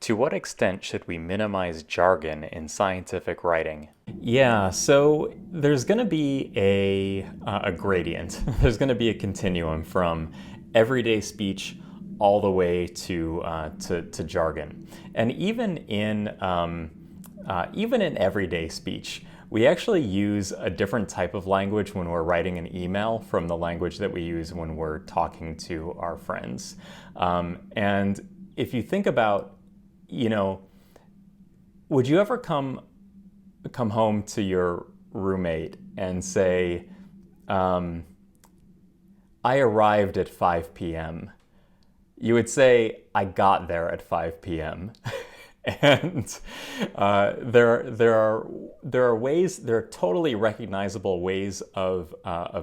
To what extent should we minimize jargon in scientific writing? Yeah, so there's going to be a gradient. There's going to be a continuum from everyday speech all the way to jargon. And even in everyday speech, we actually use a different type of language when we're writing an email from the language that we use when we're talking to our friends. And if you think about, you know, would you ever come home to your roommate and say, I arrived at 5 p.m.? You would say, I got there at 5 p.m. And there are ways, there are totally recognizable ways of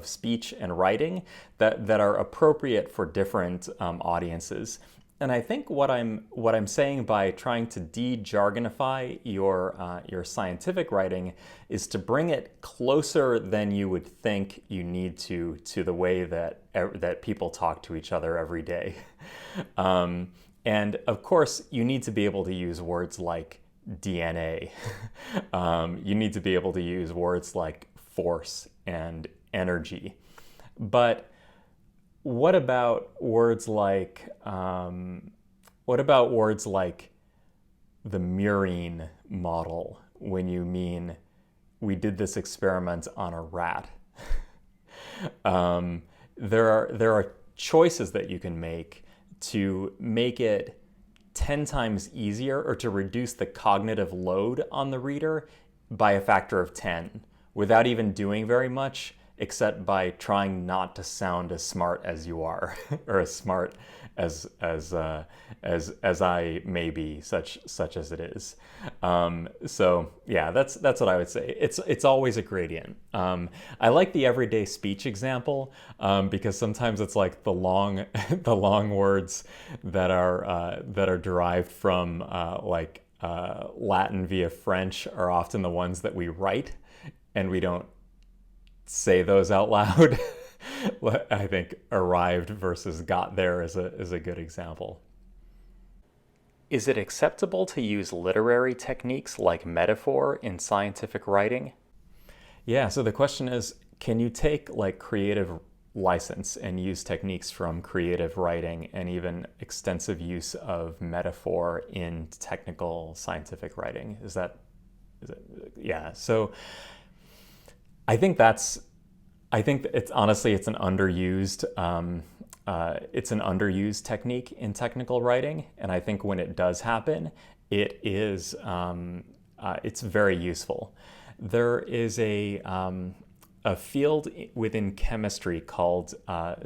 speech and writing that are appropriate for different audiences. And I think what I'm saying by trying to de-jargonify your scientific writing is to bring it closer than you would think you need to the way that people talk to each other every day. And of course, you need to be able to use words like DNA. You need to be able to use words like force and energy. But what about words like the murine model when you mean we did this experiment on a rat? There are choices that you can make to make it 10 times easier or to reduce the cognitive load on the reader by a factor of 10 without even doing very much, except by trying not to sound as smart as you are or as smart as I may be, such as it is. So yeah, that's what I would say. It's always a gradient. I like the everyday speech example because sometimes it's like the long the long words that are derived from Latin via French are often the ones that we write, and we don't say those out loud. I think arrived versus got there is a good example. Is it acceptable to use literary techniques like metaphor in scientific writing? Yeah, so the question is, can you take like creative license and use techniques from creative writing and even extensive use of metaphor in technical scientific writing? Is it, yeah. So I think it's honestly it's an underused technique in technical writing, and I think when it does happen, it's very useful. There is a field within chemistry called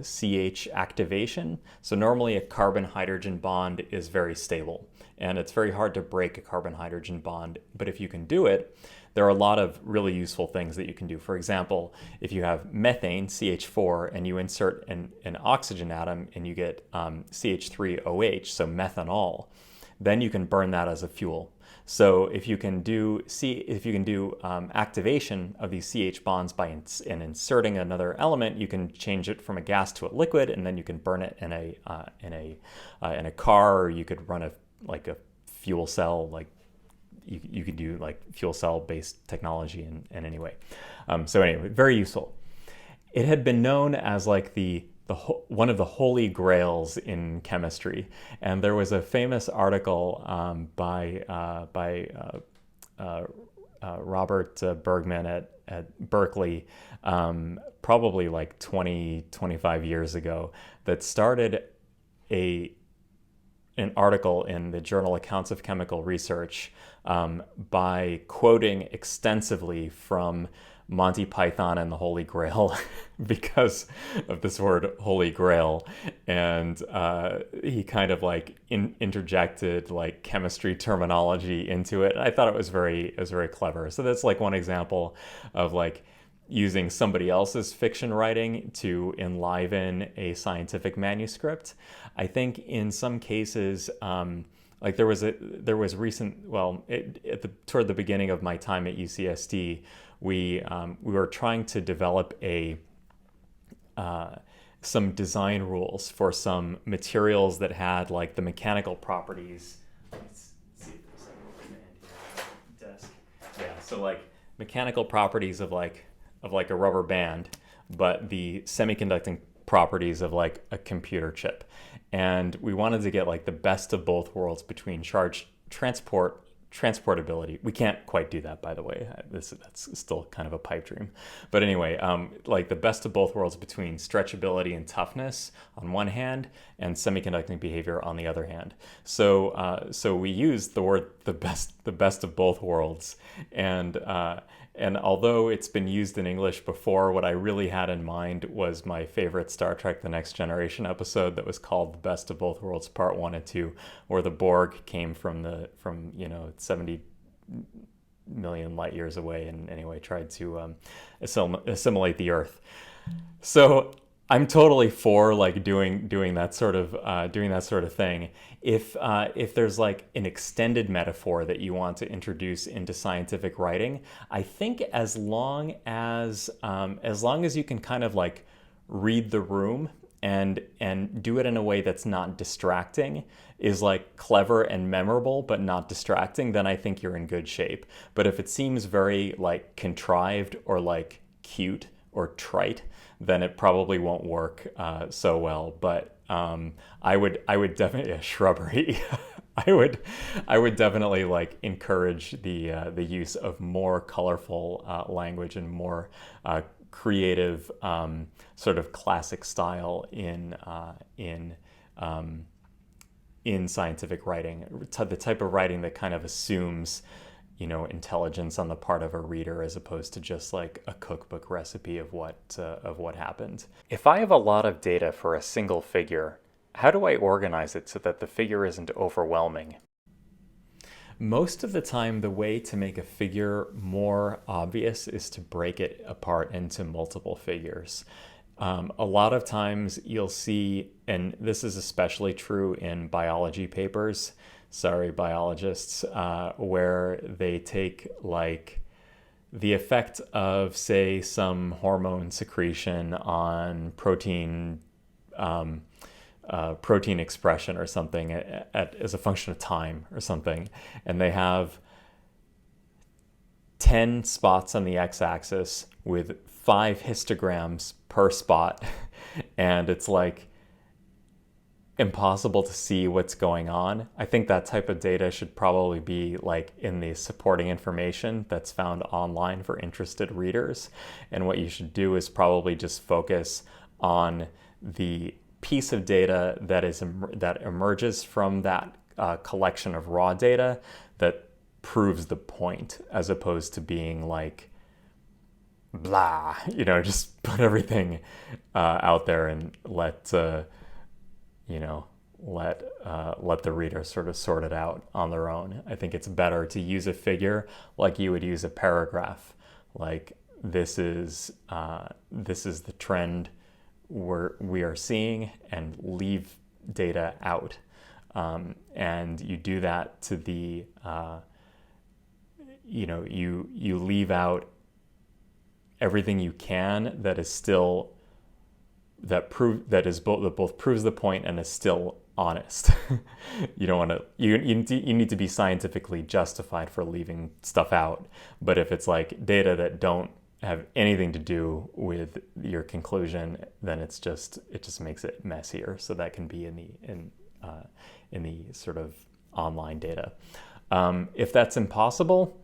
CH activation. So normally a carbon-hydrogen bond is very stable, and it's very hard to break a carbon-hydrogen bond. But if you can do it, there are a lot of really useful things that you can do. For example, if you have methane, CH4, and you insert an oxygen atom and you get CH3OH, so methanol, then you can burn that as a fuel. So if you can do activation of these CH bonds by inserting another element, you can change it from a gas to a liquid, and then you can burn it in a car, or you could run a fuel cell, like you could do like fuel cell based technology in any way. So anyway, very useful. It had been known as like one of the holy grails in chemistry, and there was a famous article by Robert Bergman at Berkeley, probably like 25 years ago, that started an article in the journal Accounts of Chemical Research by quoting extensively from Monty Python and the Holy Grail because of this word Holy Grail, and he kind of like interjected like chemistry terminology into it. I thought it was very clever. So that's like one example of like using somebody else's fiction writing to enliven a scientific manuscript. I think in some cases, like toward the beginning of my time at UCSD, we were trying to develop some design rules for some materials that had like the mechanical properties. So like mechanical properties of like a rubber band, but the semiconducting properties of like a computer chip. And we wanted to get like the best of both worlds between charge transportability. We can't quite do that, by the way. That's still kind of a pipe dream. But anyway, like the best of both worlds between stretchability and toughness on one hand, and semiconducting behavior on the other hand. So we use the word the best of both worlds, and although it's been used in English before, what I really had in mind was my favorite Star Trek The Next Generation episode that was called The Best of Both Worlds Part 1 and 2, where the Borg came from 70 million light years away and anyway tried to assimilate the Earth. So I'm totally for like doing that sort of thing. If there's like an extended metaphor that you want to introduce into scientific writing, I think as long as you can kind of like read the room and do it in a way that's not distracting, is like clever and memorable but not distracting, then I think you're in good shape. But if it seems very like contrived or like cute or trite, then it probably won't work so well. But I would definitely shrubbery. I would definitely like encourage the use of more colorful language and more creative sort of classic style in scientific writing, the type of writing that kind of assumes intelligence on the part of a reader as opposed to just like a cookbook recipe of what happened. If I have a lot of data for a single figure, how do I organize it so that the figure isn't overwhelming? Most of the time, the way to make a figure more obvious is to break it apart into multiple figures. A lot of times you'll see, and this is especially true in biology papers, sorry, biologists, where they take like the effect of, say, some hormone secretion on protein expression or something as a function of time or something, and they have 10 spots on the x-axis with 5 histograms per spot, and it's like impossible to see what's going on. I think that type of data should probably be like in the supporting information that's found online for interested readers. And what you should do is probably just focus on the piece of data that emerges from that collection of raw data that proves the point, as opposed to being like blah, just put everything out there and let the reader sort of sort it out on their own. I think it's better to use a figure like you would use a paragraph. Like this is the trend we are seeing, and leave data out. And you do that to the you leave out everything you can that is still that both proves the point and is still honest. You don't want to. You need to be scientifically justified for leaving stuff out. But if it's like data that don't have anything to do with your conclusion, then it just makes it messier. So that can be in the sort of online data. If that's impossible,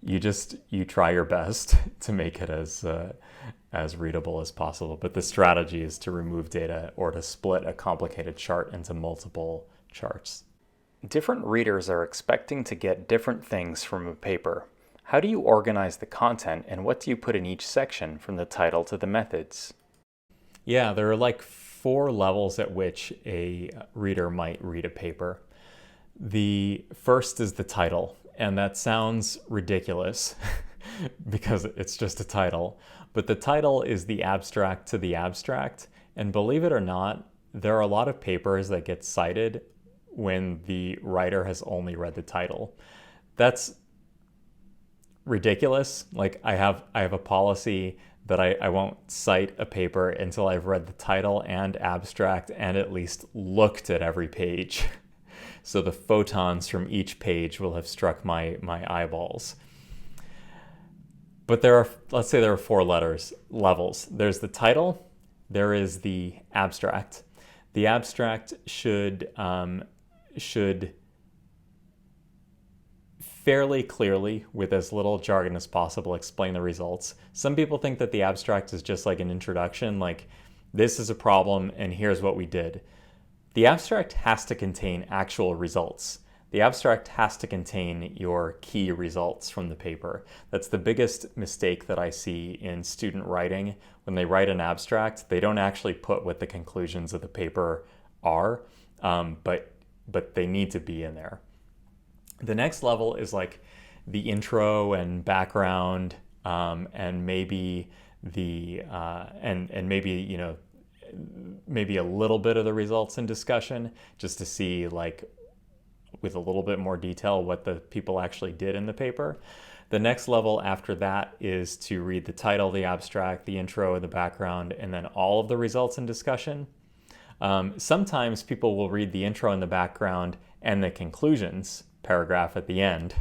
you try your best to make it as readable as possible. But the strategy is to remove data or to split a complicated chart into multiple charts. Different readers are expecting to get different things from a paper. How do you organize the content, and what do you put in each section, from the title to the methods? Yeah, there are like 4 levels at which a reader might read a paper. The first is the title, and that sounds ridiculous because it's just a title. But the title is the abstract to the abstract. And believe it or not, there are a lot of papers that get cited when the writer has only read the title. That's ridiculous. Like I have a policy that I won't cite a paper until I've read the title and abstract and at least looked at every page. So the photons from each page will have struck my eyeballs. But let's say there are four levels. There's the title, there is the abstract. The abstract should fairly clearly, with as little jargon as possible, explain the results. Some people think that the abstract is just like an introduction, like this is a problem and here's what we did. The abstract has to contain actual results. The abstract has to contain your key results from the paper. That's the biggest mistake that I see in student writing. When they write an abstract, they don't actually put what the conclusions of the paper are, but they need to be in there. The next level is like the intro and background, and maybe and maybe maybe a little bit of the results and discussion, just to see like with a little bit more detail what the people actually did in the paper. The next level after that is to read the title, the abstract, the intro, and the background, and then all of the results and discussion. Sometimes people will read the intro and the background and the conclusions paragraph at the end,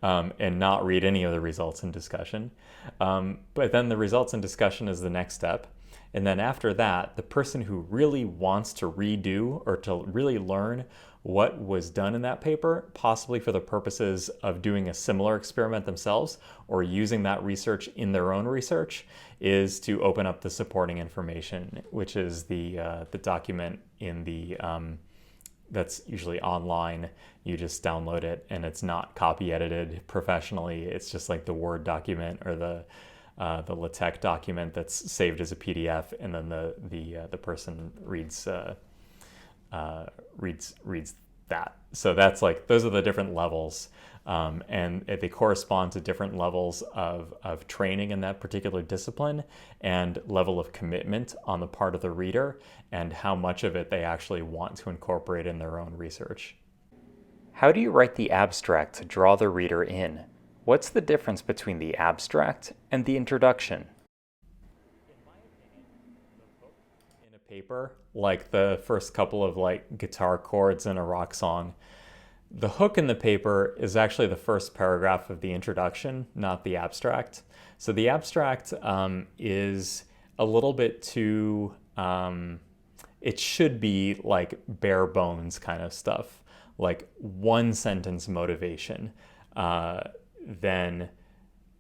and not read any of the results and discussion. But then the results and discussion is the next step. And then after that, the person who really wants to redo or to really learn what was done in that paper, possibly for the purposes of doing a similar experiment themselves or using that research in their own research, is to open up the supporting information, which is the document in the that's usually online. You just download it and it's not copy edited professionally. It's just like the Word document or the LaTeX document that's saved as a PDF, and then the person reads that. So that's like, those are the different levels, and they correspond to different levels of training in that particular discipline and level of commitment on the part of the reader and how much of it they actually want to incorporate in their own research. How do you write the abstract to draw the reader in? What's the difference between the abstract and the introduction? In my opinion, the hook in a paper, like the first couple of like guitar chords in a rock song, the hook in the paper is actually the first paragraph of the introduction, not the abstract. So the abstract is a little bit too, it should be like bare bones kind of stuff, like one sentence motivation, then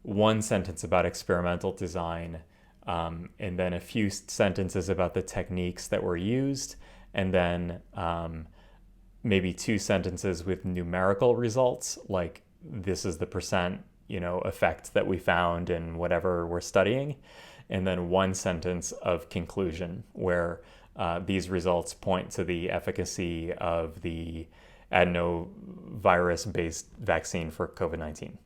one sentence about experimental design, and then a few sentences about the techniques that were used, and then maybe two sentences with numerical results, like this is the percent, effect that we found in whatever we're studying, and then one sentence of conclusion where these results point to the efficacy of the adenovirus-based vaccine for COVID-19.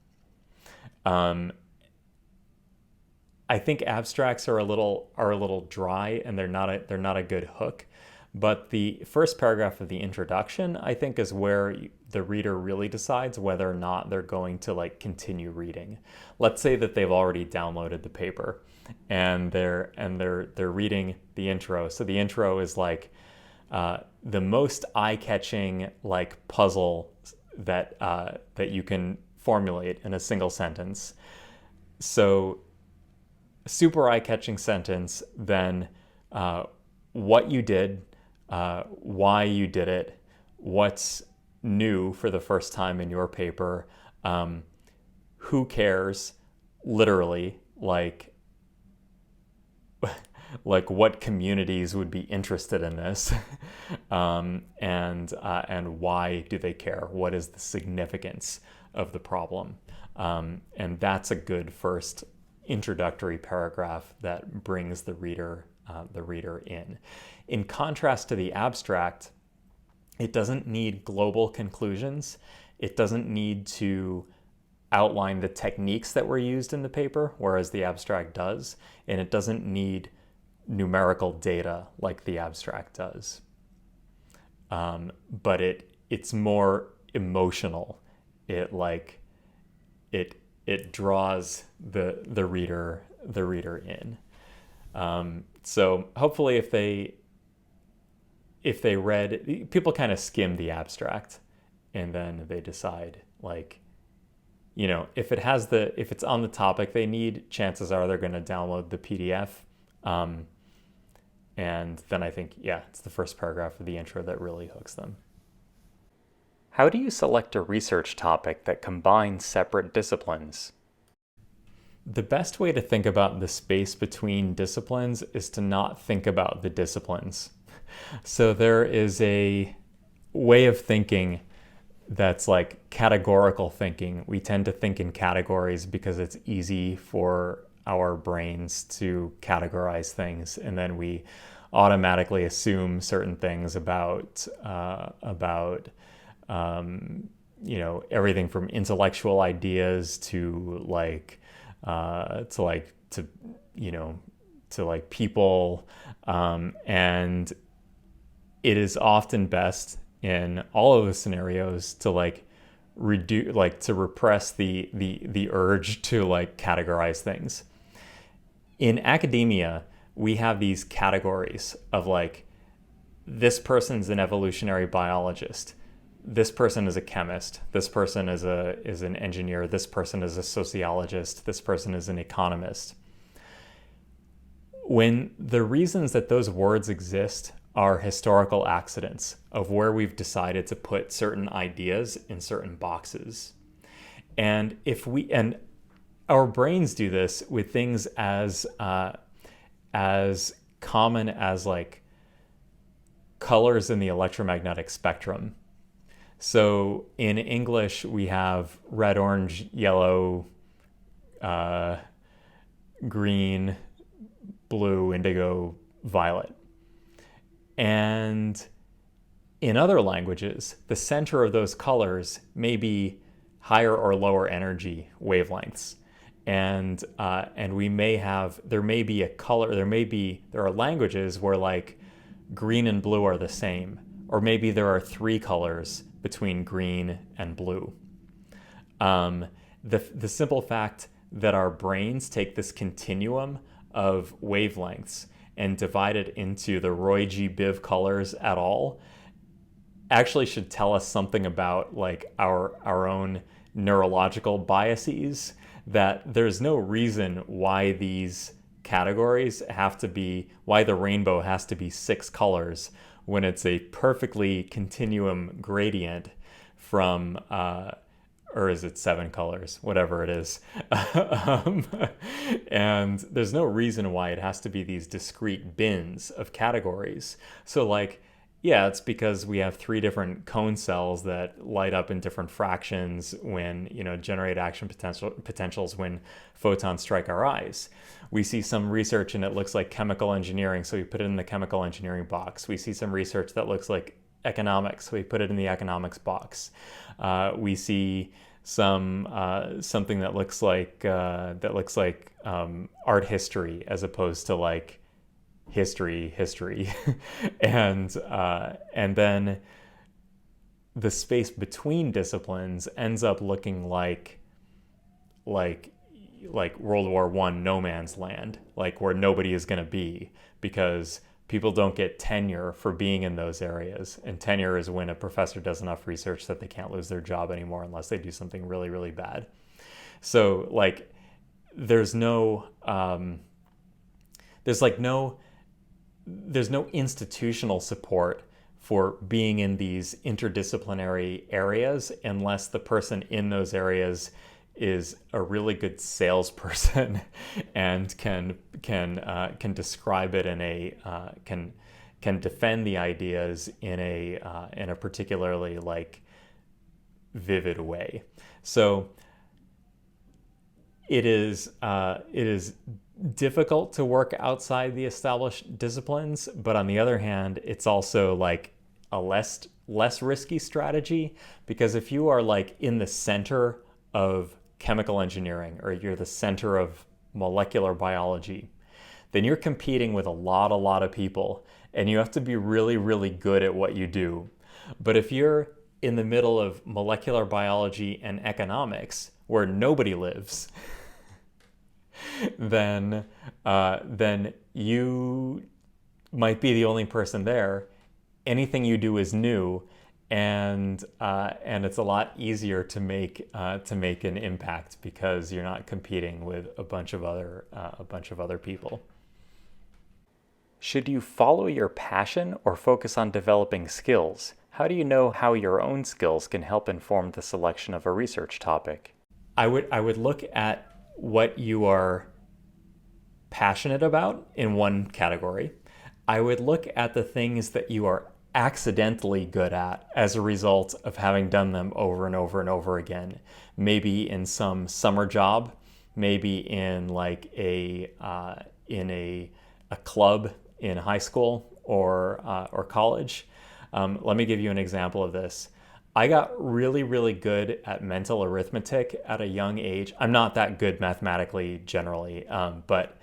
I think abstracts are a little dry, and they're not a good hook. But the first paragraph of the introduction, I think, is where the reader really decides whether or not they're going to like continue reading. Let's say that they've already downloaded the paper and they're reading the intro. So the intro is like the most eye-catching like puzzle that you can formulate in a single sentence. So super eye-catching sentence, then what you did, why you did it, what's new for the first time in your paper, who cares, literally, like what communities would be interested in this, and why do they care? What is the significance of the problem? And that's a good first introductory paragraph that brings the reader in. In contrast to the abstract, it doesn't need global conclusions. It doesn't need to outline the techniques that were used in the paper, whereas the abstract does, and it doesn't need numerical data like the abstract does. But it's more emotional. It draws the reader in. So hopefully if they read, people kind of skim the abstract, and then they decide, like, if it's on the topic they need, chances are they're going to download the PDF. And then I think, it's the first paragraph of the intro that really hooks them. How do you select a research topic that combines separate disciplines? The best way to think about the space between disciplines is to not think about the disciplines. So there is a way of thinking that's like categorical thinking. We tend to think in categories because it's easy for our brains to categorize things, and then we automatically assume certain things about everything from intellectual ideas to people, and it is often best in all of the scenarios to repress the urge to categorize things. In academia, we have these categories of this person's an evolutionary biologist, this person is a chemist, this person is an engineer, this person is a sociologist, this person is an economist. When the reasons that those words exist are historical accidents of where we've decided to put certain ideas in certain boxes. And our brains do this with things as common as colors in the electromagnetic spectrum. So in English, we have red, orange, yellow, green, blue, indigo, violet. And in other languages, the center of those colors may be higher or lower energy wavelengths. And there are languages where green and blue are the same, or maybe there are 3 colors between green and blue. The simple fact that our brains take this continuum of wavelengths and divide it into the Roy G. Biv colors at all actually should tell us something about our own neurological biases, that there's no reason why these categories why the rainbow has to be 6 colors when it's a perfectly continuum gradient from or is it 7 colors, whatever it is. And there's no reason why it has to be these discrete bins of categories. So it's because we have 3 different cone cells that light up in different fractions when, generate action potentials when photons strike our eyes. We see some research and it looks like chemical engineering, so we put it in the chemical engineering box. We see some research that looks like economics, so we put it in the economics box. We see something that looks like art history as opposed to history. And then the space between disciplines ends up looking like World War I no man's land, where nobody is going to be, because people don't get tenure for being in those areas. And tenure is when a professor does enough research that they can't lose their job anymore unless they do something really, really bad. So there's no institutional support for being in these interdisciplinary areas unless the person in those areas is a really good salesperson and can describe it can defend the ideas in a particularly vivid way. So it is difficult to work outside the established disciplines, but on the other hand, it's also a less risky strategy, because if you are in the center of chemical engineering, or you're the center of molecular biology, then you're competing with a lot of people, and you have to be really, really good at what you do. But if you're in the middle of molecular biology and economics, where nobody lives, then you might be the only person there. Anything you do is new, and it's a lot easier to make an impact because you're not competing with a bunch of other people. Should you follow your passion or focus on developing skills? How do you know how your own skills can help inform the selection of a research topic? I would look at what you are passionate about in one category. I would look at the things that you are accidentally good at as a result of having done them over and over and over again. Maybe in some summer job, maybe in like a club in high school or college. Let me give you an example of this. I got really, really good at mental arithmetic at a young age. I'm not that good mathematically generally, but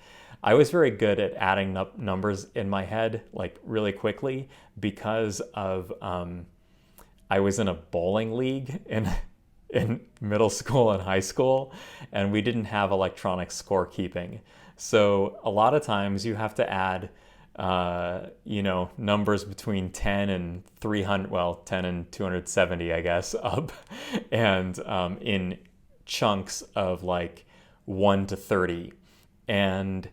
I was very good at adding up numbers in my head like really quickly because of I was in a bowling league in middle school and high school, and we didn't have electronic scorekeeping. So a lot of times you have to add numbers between 10 and 300, well, 10 and 270, I guess, up, and in chunks of like 1 to 30. And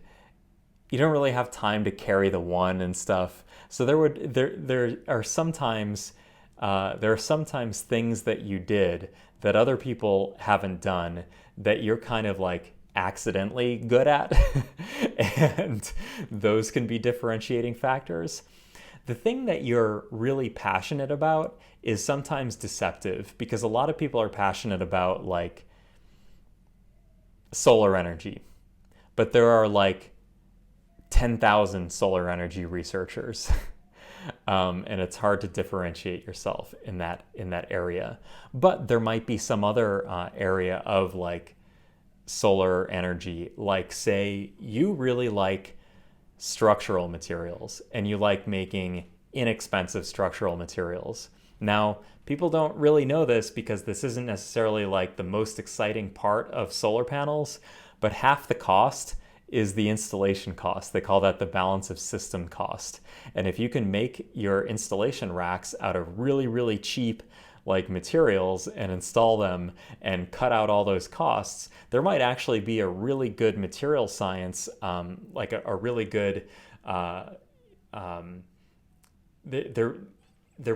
you don't really have time to carry the one and stuff. So there are sometimes things that you did that other people haven't done that you're kind of like accidentally good at, and those can be differentiating factors. The thing that you're really passionate about is sometimes deceptive because a lot of people are passionate about like solar energy, but there are like 10,000 solar energy researchers. And it's hard to differentiate yourself in that area. But there might be some other area of like solar energy, like say you really like structural materials and you like making inexpensive structural materials. Now, people don't really know this because this isn't necessarily like the most exciting part of solar panels, but half the cost is the installation cost. They call that the balance of system cost. And if you can make your installation racks out of really, really cheap like materials and install them and cut out all those costs, there might actually be a really good material science, like a really good, there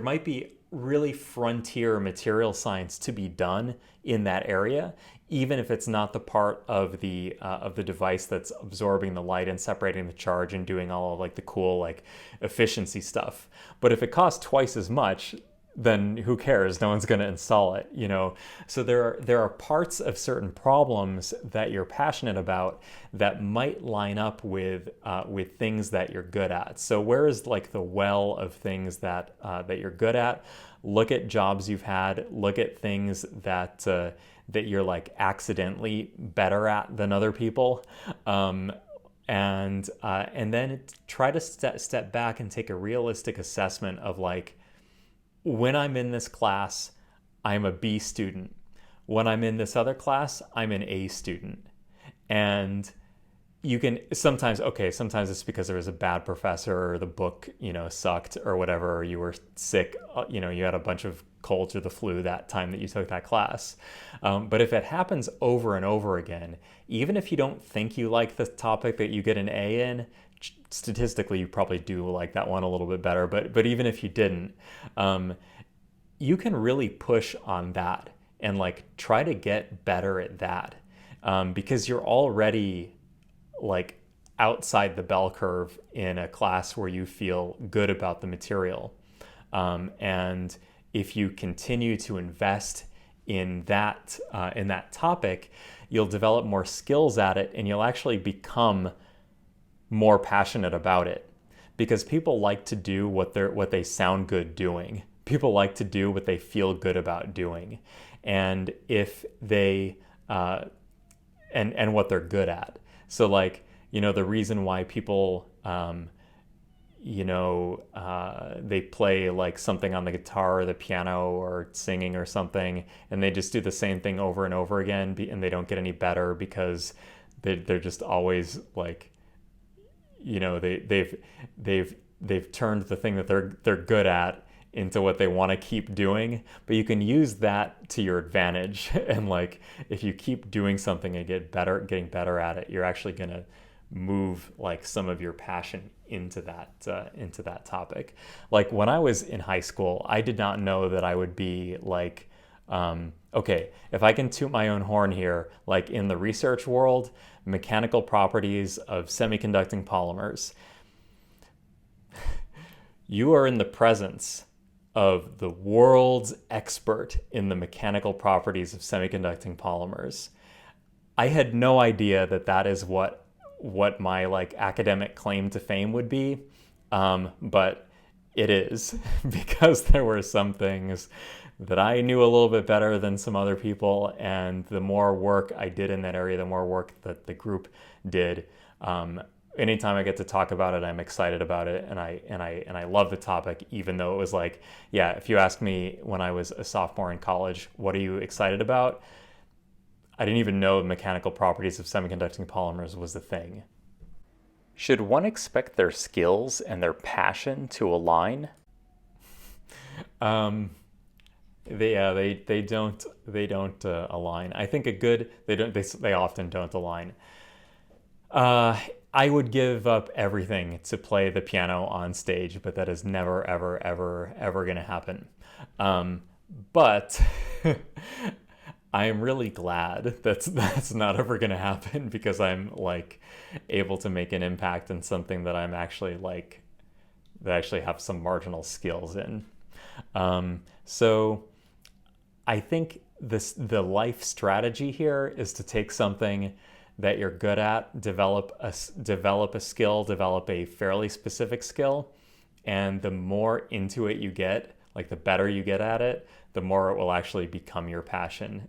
might be really frontier material science to be done in that area, even if it's not the part of the device that's absorbing the light and separating the charge and doing all of like the cool like efficiency stuff. But if it costs twice as much, then who cares? No one's going to install it, you know? So there are parts of certain problems that you're passionate about that might line up with things that you're good at. So where is like the well of things that you're good at? Look at jobs you've had. Look at things that you're like accidentally better at than other people. And then try to step back and take a realistic assessment of like, when I'm in this class, I'm a B student. When I'm in this other class, I'm an A student. And you can sometimes it's because there was a bad professor or the book, sucked or whatever, or you were sick, you had a bunch of colds or the flu that time that you took that class. But if it happens over and over again, even if you don't think you like the topic that you get an A in, statistically you probably do like that one a little bit better, but even if you didn't, you can really push on that and like try to get better at that, because you're already like outside the bell curve in a class where you feel good about the material, and if you continue to invest in that topic, you'll develop more skills at it and you'll actually become more passionate about it, because people like to do what they sound good doing. People like to do what they feel good about doing, and if they and what they're good at. So like, the reason why people they play like something on the guitar or the piano or singing or something, and they just do the same thing over and over again, and they don't get any better because they're just always like, they've turned the thing that they're good at into what they want to keep doing, but you can use that to your advantage. And like, if you keep doing something and getting better at it, you're actually going to move like some of your passion into that topic. Like when I was in high school, I did not know that I would be like, okay, if I can toot my own horn here, like in the research world, mechanical properties of semiconducting polymers, you are in the presence of the world's expert in the mechanical properties of semiconducting polymers. I had no idea that that is what my like academic claim to fame would be, but it is, because there were some things that I knew a little bit better than some other people, and the more work I did in that area, the more work that the group did. Anytime I get to talk about it, I'm excited about it, and I love the topic, even though it was like, yeah, if you asked me when I was a sophomore in college, what are you excited about? I didn't even know mechanical properties of semiconducting polymers was the thing. Should one expect their skills and their passion to align? They don't align. I think they often don't align. I would give up everything to play the piano on stage, but that is never, ever, ever, ever going to happen. But I am really glad that's not ever going to happen, because I'm like able to make an impact in something that I'm actually like, that I actually have some marginal skills in. So I think the life strategy here is to take something that you're good at, develop a skill, develop a fairly specific skill, and the more into it you get, like the better you get at it, the more it will actually become your passion.